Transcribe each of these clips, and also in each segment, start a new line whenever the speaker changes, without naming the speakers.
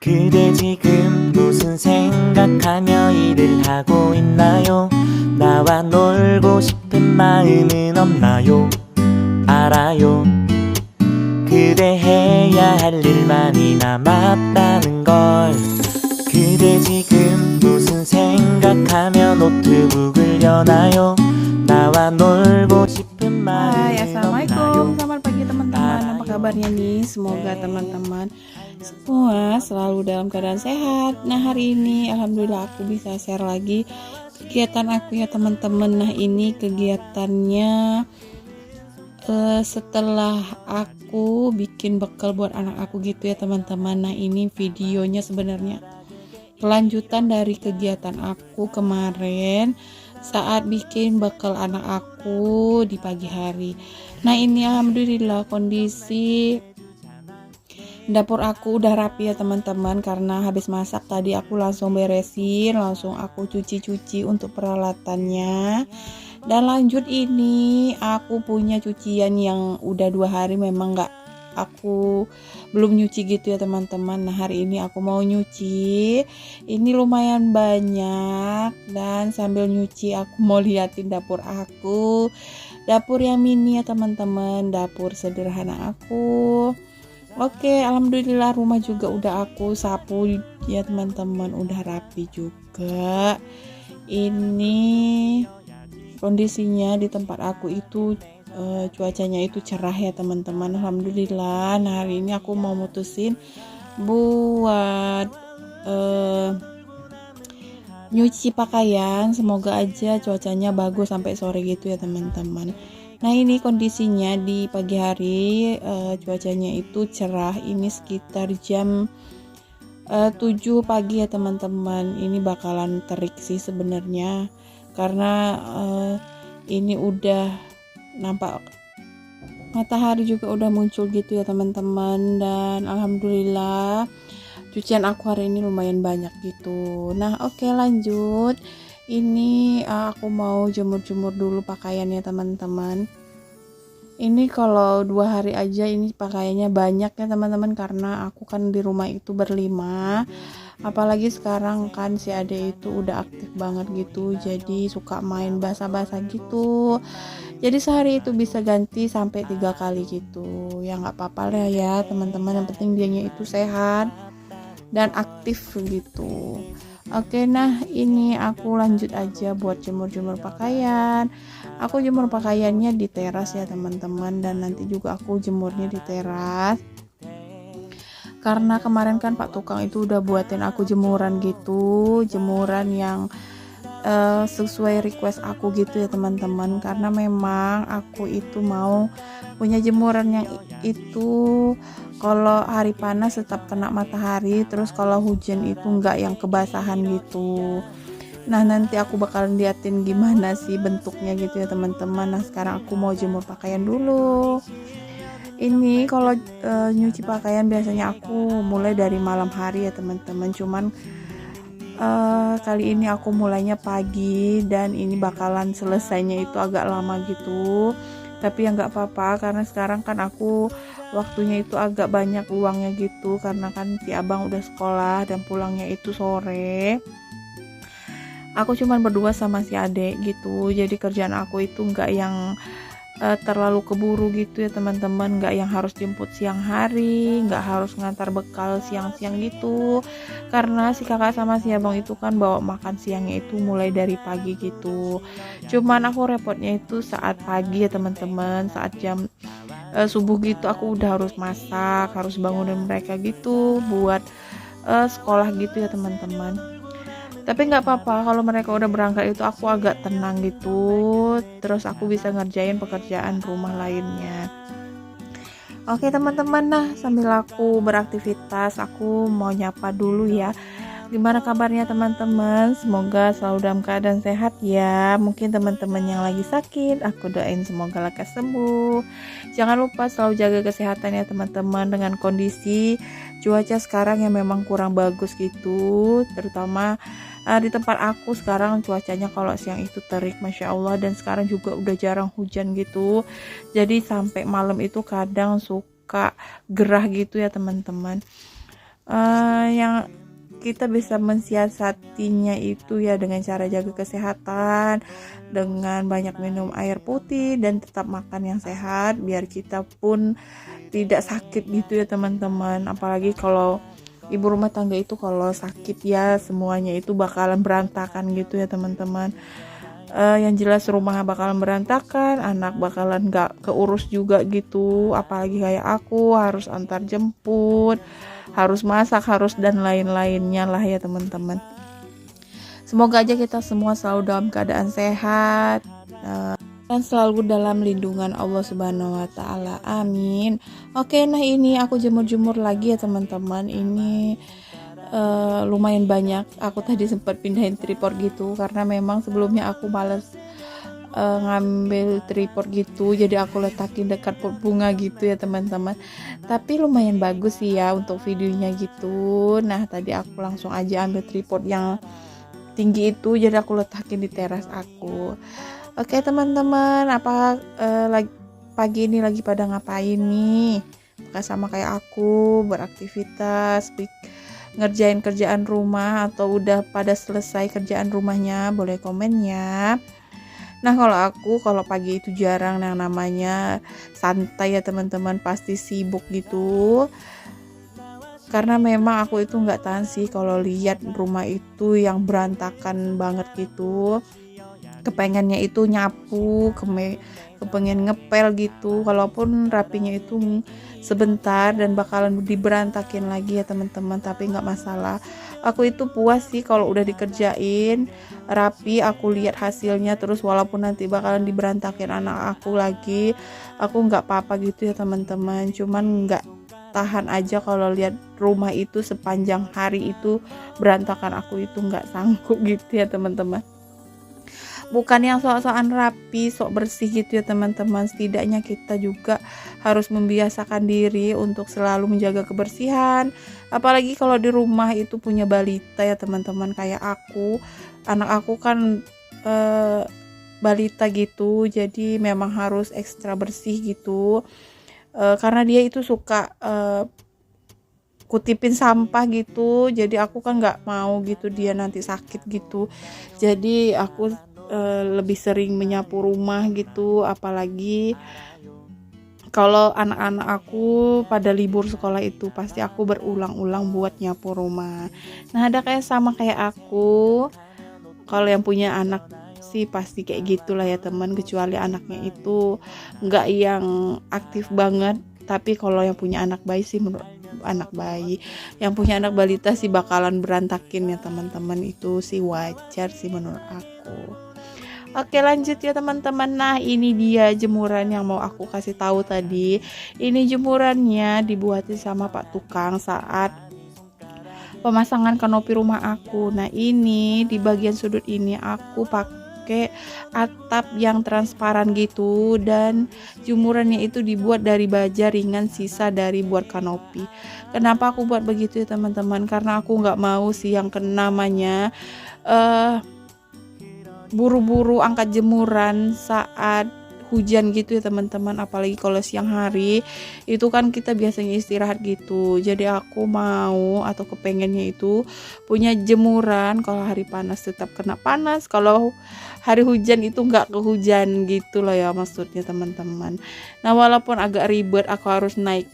그대 지금 무슨 생각하며 일을 하고 있나요? 나와 놀고 싶은 마음은 없나요? 알아요. 그대 해야 할 일만이 남았다는 걸. 그대 지금 무슨 생각하며 노트북을 여나요? 나와 놀고 싶은
Hai,
마음은
assalamualaikum.
없나요?
Selamat pagi teman-teman. Apa kabarnya nih? Semoga teman-teman semua selalu dalam keadaan sehat. Nah, hari ini alhamdulillah aku bisa share lagi kegiatan aku ya teman-teman. Nah, ini kegiatannya setelah aku bikin bekal buat anak aku gitu ya teman-teman. Nah, ini videonya sebenarnya kelanjutan dari kegiatan aku kemarin saat bikin bekal anak aku di pagi hari. Nah, ini alhamdulillah kondisi dapur aku udah rapi ya teman-teman, karena habis masak tadi aku langsung beresin, langsung aku cuci-cuci untuk peralatannya. Dan lanjut, ini aku punya cucian yang udah 2 hari memang aku belum nyuci gitu ya teman-teman. Nah, hari ini aku mau nyuci. Ini lumayan banyak, dan sambil nyuci aku mau liatin dapur aku. Dapur yang mini ya teman-teman, dapur sederhana aku. Oke, alhamdulillah rumah juga udah aku sapu ya teman-teman, udah rapi juga. Ini kondisinya di tempat aku itu cuacanya itu cerah ya teman-teman, alhamdulillah. Nah, hari ini aku mau mutusin buat nyuci pakaian, semoga aja cuacanya bagus sampai sore gitu ya teman-teman. Nah, ini kondisinya di pagi hari, cuacanya itu cerah. Ini sekitar jam 7 pagi ya teman-teman. Ini bakalan terik sih sebenarnya, karena ini udah nampak matahari juga udah muncul gitu ya teman-teman. Dan alhamdulillah cucian aku hari ini lumayan banyak gitu. Nah, oke, lanjut. Ini aku mau jemur-jemur dulu pakaiannya teman-teman. Ini kalau 2 hari aja ini pakaiannya banyak ya teman-teman, karena aku kan di rumah itu berlima. Apalagi sekarang kan si ade itu udah aktif banget gitu, jadi suka main basah-basah gitu. Jadi sehari itu bisa ganti sampai 3 kali gitu. Ya nggak apa-apa lah ya teman-teman, yang penting dianya itu sehat dan aktif gitu. Oke, nah ini aku lanjut aja buat jemur-jemur pakaian. Aku jemur pakaiannya di teras ya teman-teman, dan nanti juga aku jemurnya di teras. Karena kemarin kan Pak Tukang itu udah buatin aku jemuran gitu, jemuran yang sesuai request aku gitu ya teman-teman. Karena memang aku itu mau punya jemuran yang itu kalau hari panas tetap kena matahari, terus kalau hujan itu enggak yang kebasahan gitu. Nah, nanti aku bakalan liatin gimana sih bentuknya gitu ya teman-teman. Nah, sekarang aku mau jemur pakaian dulu. Ini kalau nyuci pakaian biasanya aku mulai dari malam hari ya teman-teman, cuman kali ini aku mulainya pagi, dan ini bakalan selesainya itu agak lama gitu. Tapi ya nggak apa-apa, karena sekarang kan aku waktunya itu agak banyak uangnya gitu, karena kan si abang udah sekolah dan pulangnya itu sore. Aku cuman berdua sama si adek gitu, jadi kerjaan aku itu nggak yang terlalu keburu gitu ya teman-teman, nggak yang harus jemput siang hari, nggak harus ngantar bekal siang-siang gitu, karena si kakak sama si abang itu kan bawa makan siangnya itu mulai dari pagi gitu. Cuman aku repotnya itu saat pagi ya teman-teman, saat jam subuh gitu aku udah harus masak, harus bangunin mereka gitu buat sekolah gitu ya teman-teman. Tapi nggak apa-apa, kalau mereka udah berangkat itu aku agak tenang gitu, terus aku bisa ngerjain pekerjaan rumah lainnya. Oke teman-teman, nah sambil aku beraktivitas aku mau nyapa dulu ya. Gimana kabarnya teman-teman? Semoga selalu dalam keadaan sehat ya. Mungkin teman-teman yang lagi sakit, aku doain semoga lekas sembuh. Jangan lupa selalu jaga kesehatan ya teman-teman, dengan kondisi cuaca sekarang yang memang kurang bagus gitu, terutama di tempat aku sekarang cuacanya kalau siang itu terik, masya Allah, dan sekarang juga udah jarang hujan gitu, jadi sampai malam itu kadang suka gerah gitu ya teman-teman. Yang kita bisa mensiasatinya itu ya dengan cara jaga kesehatan, dengan banyak minum air putih dan tetap makan yang sehat biar kita pun tidak sakit gitu ya teman-teman. Apalagi kalau ibu rumah tangga itu kalau sakit ya semuanya itu bakalan berantakan gitu ya teman-teman. Yang jelas rumah bakalan berantakan, anak bakalan gak keurus juga gitu, apalagi kayak aku harus antar jemput, harus masak, harus dan lain-lainnya lah ya teman-teman. Semoga aja kita semua selalu dalam keadaan sehat, dan selalu dalam lindungan Allah Subhanahu wa taala. Amin. Oke, nah ini aku jemur-jemur lagi ya teman-teman. Ini lumayan banyak. Aku tadi sempat pindahin tripod gitu karena memang sebelumnya aku males ngambil tripod gitu, jadi aku letakin dekat pot bunga gitu ya teman-teman. Tapi lumayan bagus sih ya untuk videonya gitu. Nah tadi aku langsung aja ambil tripod yang tinggi itu, jadi aku letakin di teras aku. Oke teman-teman, apa pagi ini lagi pada ngapain nih? Apakah sama kayak aku beraktivitas, ngerjain kerjaan rumah, atau udah pada selesai kerjaan rumahnya? Boleh komen ya. Nah kalau pagi itu jarang yang namanya santai ya teman-teman, pasti sibuk gitu. Karena memang aku itu nggak tahan sih kalau lihat rumah itu yang berantakan banget gitu. Kepengennya itu nyapu, kepengen ngepel gitu. Kalaupun rapinya itu sebentar dan bakalan diberantakin lagi ya teman-teman, tapi nggak masalah. Aku itu puas sih kalau udah dikerjain rapi, aku lihat hasilnya, terus walaupun nanti bakalan diberantakin anak aku lagi, aku nggak apa-apa gitu ya teman-teman. Cuman nggak tahan aja kalau lihat rumah itu sepanjang hari itu berantakan, aku itu nggak sanggup gitu ya teman-teman. Bukan yang sok-sokan rapi, sok bersih gitu ya teman-teman. Setidaknya kita juga harus membiasakan diri untuk selalu menjaga kebersihan. Apalagi kalau di rumah itu punya balita ya teman-teman, kayak aku. Anak aku kan balita gitu, jadi memang harus ekstra bersih gitu. Karena dia itu suka kutipin sampah gitu, jadi aku kan nggak mau gitu dia nanti sakit gitu. Jadi aku lebih sering menyapu rumah gitu, apalagi kalau anak-anak aku pada libur sekolah itu pasti aku berulang-ulang buat nyapu rumah. Nah ada sama kayak aku, kalau yang punya anak sih pasti kayak gitulah ya teman, kecuali anaknya itu nggak yang aktif banget. Tapi kalau yang punya anak bayi sih, yang punya anak balita sih bakalan berantakin ya teman-teman, itu sih wajar sih menurut aku. Oke lanjut ya teman-teman. Nah ini dia jemuran yang mau aku kasih tahu tadi. Ini jemurannya dibuatin sama Pak Tukang saat pemasangan kanopi rumah aku. Nah ini di bagian sudut ini aku pakai atap yang transparan gitu, dan jemurannya itu dibuat dari baja ringan sisa dari buat kanopi. Kenapa aku buat begitu ya teman-teman? Karena aku nggak mau sih yang namanya buru-buru angkat jemuran saat hujan gitu ya teman-teman. Apalagi kalau siang hari itu kan kita biasanya istirahat gitu, jadi aku mau atau kepengennya itu punya jemuran, kalau hari panas tetap kena panas, kalau hari hujan itu nggak kehujan gitu loh ya maksudnya teman-teman. Nah walaupun agak ribet aku harus naik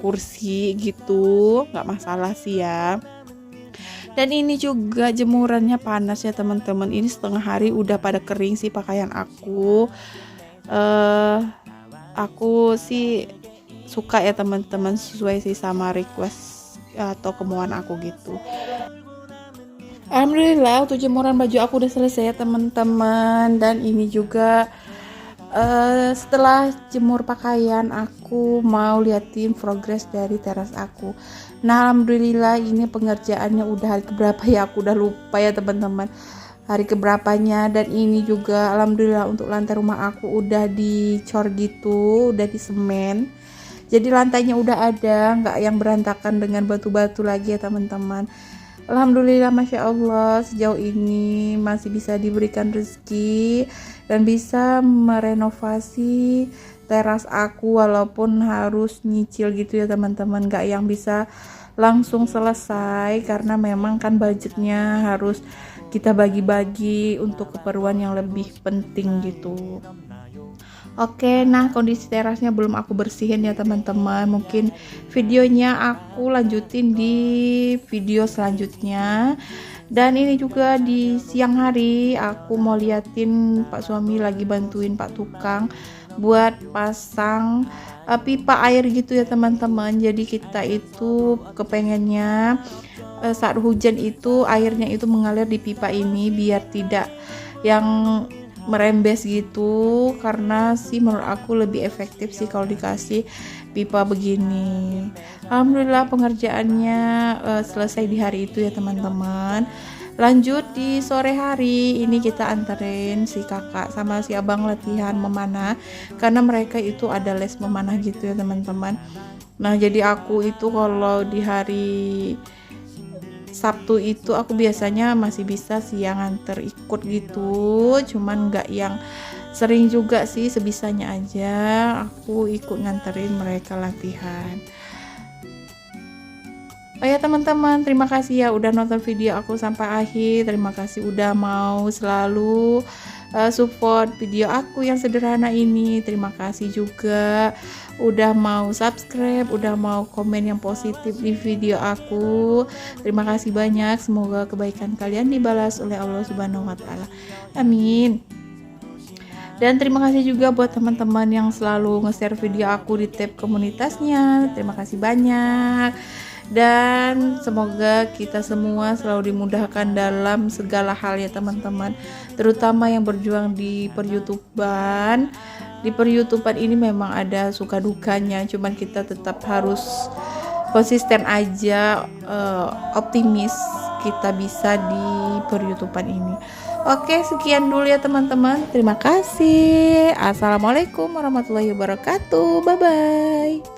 kursi gitu, nggak masalah sih ya. Dan ini juga jemurannya panas ya teman-teman. Ini setengah hari udah pada kering sih pakaian aku. Aku sih suka ya teman-teman, sesuai sih sama request atau kemauan aku gitu. Alhamdulillah untuk jemuran baju aku udah selesai ya teman-teman. Dan ini juga setelah jemur pakaian, aku mau liatin progres dari teras aku. Nah alhamdulillah ini pengerjaannya udah hari keberapa ya, aku udah lupa ya teman-teman hari keberapanya. Dan ini juga alhamdulillah untuk lantai rumah aku udah dicor gitu, udah disemen, jadi lantainya udah ada, nggak yang berantakan dengan batu-batu lagi ya teman-teman. Alhamdulillah, Masya Allah, sejauh ini masih bisa diberikan rezeki dan bisa merenovasi teras aku, walaupun harus nyicil gitu ya teman-teman, gak yang bisa langsung selesai karena memang kan budgetnya harus kita bagi-bagi untuk keperluan yang lebih penting gitu. Oke, nah kondisi terasnya belum aku bersihin ya teman-teman. Mungkin videonya aku lanjutin di video selanjutnya. Dan ini juga di siang hari aku mau liatin Pak suami lagi bantuin Pak tukang buat pasang pipa air gitu ya teman-teman. Jadi kita itu kepengennya saat hujan itu airnya itu mengalir di pipa ini biar tidak yang merembes gitu, karena sih menurut aku lebih efektif sih kalau dikasih pipa begini. Alhamdulillah pengerjaannya selesai di hari itu ya teman-teman. Lanjut di sore hari ini kita anterin si kakak sama si abang latihan memanah karena mereka itu ada les memanah gitu ya teman-teman. Nah jadi aku itu kalau di hari Sabtu itu aku biasanya masih bisa siang nganter ikut gitu, cuman nggak yang sering juga sih, sebisanya aja aku ikut nganterin mereka latihan. Oh ya teman-teman, terima kasih ya udah nonton video aku sampai akhir. Terima kasih udah mau selalu support video aku yang sederhana ini. Terima kasih juga udah mau subscribe, udah mau komen yang positif di video aku. Terima kasih banyak, semoga kebaikan kalian dibalas oleh Allah Subhanahu wa taala. Amin. Dan terima kasih juga buat teman-teman yang selalu nge-share video aku di tab komunitasnya. Terima kasih banyak. Dan semoga kita semua selalu dimudahkan dalam segala hal ya teman-teman, terutama yang berjuang di per-YouTuban. Di per-YouTuban ini memang ada suka dukanya, cuman kita tetap harus konsisten aja, optimis kita bisa di per-YouTuban ini. Oke, sekian dulu ya teman-teman, terima kasih. Assalamualaikum warahmatullahi wabarakatuh, bye bye.